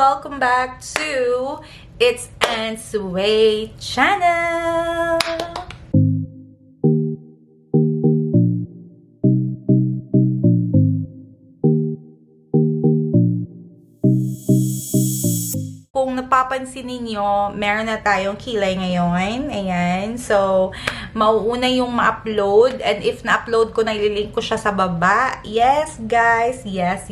welcome back to itsAnnsWay channel. Kung napapansin ninyo, meron na tayong kilay ngayon. Ayan. So, mauuna yung ma-upload. And if na-upload ko, nililink ko siya sa baba. Yes, guys. Yes.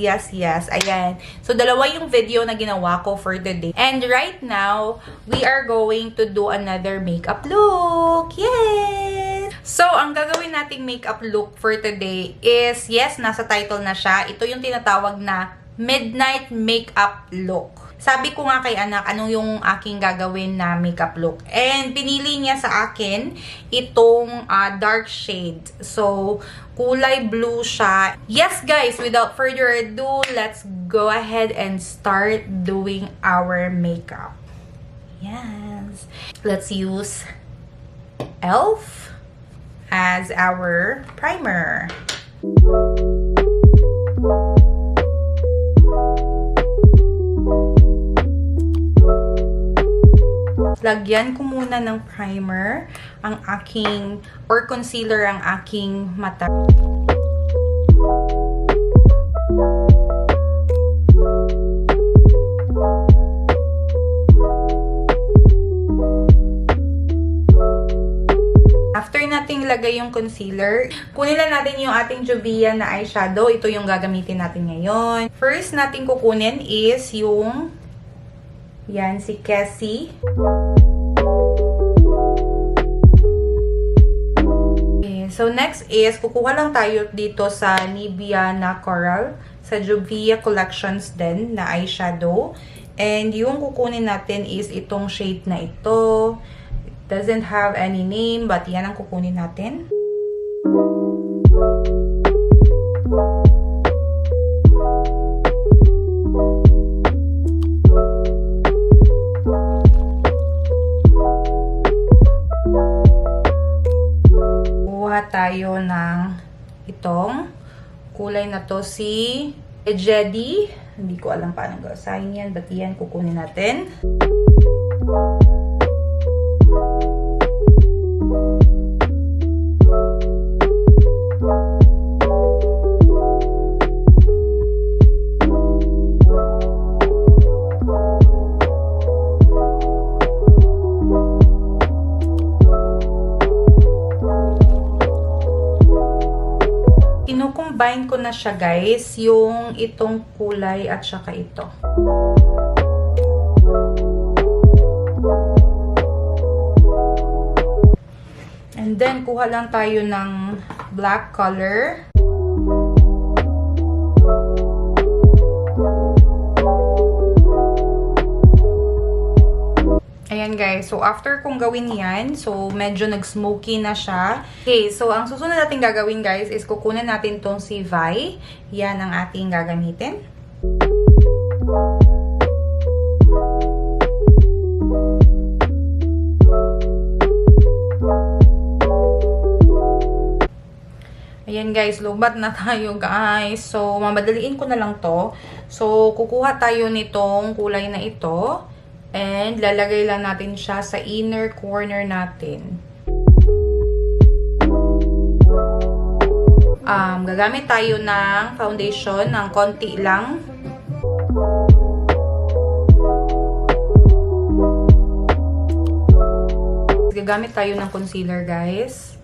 Ayan. So, dalawa yung video na ginawa ko for today. And right now, we are going to do another makeup look. Yes! So, ang gagawin nating makeup look for today is, yes, nasa title na siya. Ito yung tinatawag na midnight makeup look. Sabi ko nga kay anak, ano yung aking gagawin na makeup look. And pinili niya sa akin itong dark shade. So, kulay blue siya. Yes guys, without further ado, let's go ahead and start doing our makeup. Yes. Let's use e.l.f. as our primer. Lagyan ko muna ng primer ang aking, or concealer ang aking mata. After nating lagay yung concealer, kunin lang natin yung ating Jovian na eyeshadow. Ito yung gagamitin natin ngayon. First natin kukunin is yung yan, si Cassie. Okay, so next is, kukuha lang tayo dito sa Nivea na Coral. Sa Jovia Collections din na eyeshadow. And yung kukunin natin is itong shade na ito. It doesn't have any name, but yan ang kukunin natin. Tayo ng itong kulay na to, si Jedi. Hindi ko alam paano gasahin yan, but yan kukunin natin. Combine ko na siya guys, yung itong kulay at saka ito. And then, kuha lang tayo ng black color. Ayan guys, so after kong gawin yan, so medyo nag-smoky na siya. Okay, so ang susunod natin gagawin guys is kukunin natin tong si Vi. Yan ang ating gagamitin. Ayan guys, lubat na tayo guys. So mamadaliin ko na lang to. So kukuha tayo nitong kulay na ito. And lalagay lang natin siya sa inner corner natin. Gagamit tayo ng foundation ng konti lang. Gagamit tayo ng concealer guys.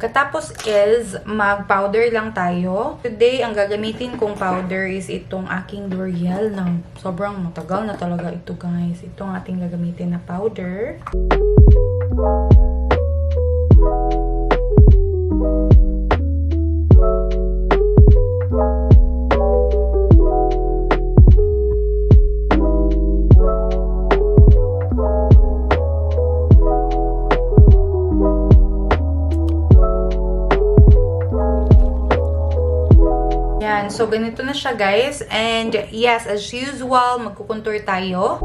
Pagkatapos is, mag-powder lang tayo. Today, ang gagamitin kong powder is itong aking L'Oreal. Sobrang matagal na talaga ito guys. Ito ang ating gagamitin na powder. So, ganito na siya, guys. And yes, as usual, magkukontour tayo.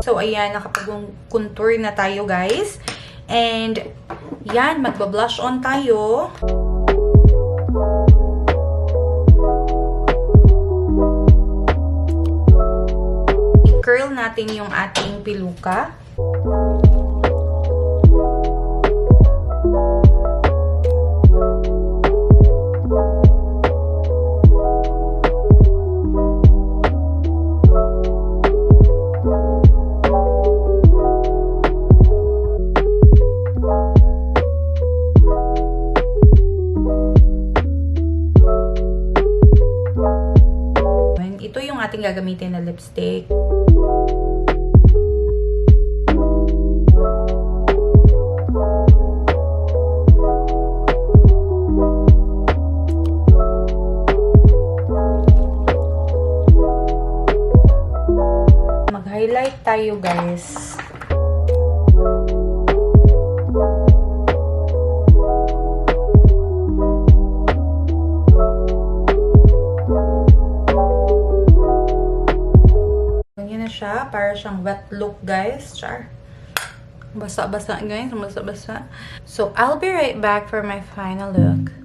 So, ayan, nakapag-contour na tayo, guys. And, yan, magba-blush on tayo. I-curl natin yung ating piluka. Ito yung ating gagamitin na lipstick. Mag-highlight tayo, guys. Siya, para siyang wet look, guys. Char. Basa-basa, guys. Basa-basa. So, I'll be right back for my final look.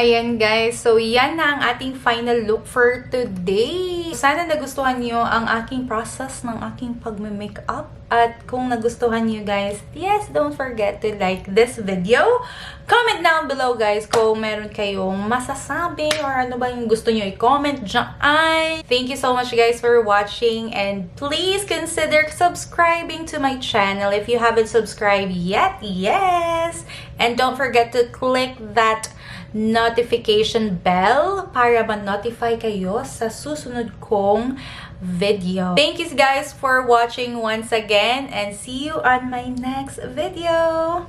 Ayan, guys. So, yan na ang ating final look for today. Sana nagustuhan nyo ang aking process ng aking pag-makeup. At kung nagustuhan nyo, guys, yes, don't forget to like this video. Comment down below, guys, kung meron kayong masasabi or ano ba yung gusto nyo i-comment dyan. Thank you so much, guys, for watching. And please consider subscribing to my channel if you haven't subscribed yet. Yes! And don't forget to click that notification bell para ma-notify kayo sa susunod kong video. Thank you guys for watching once again and see you on my next video.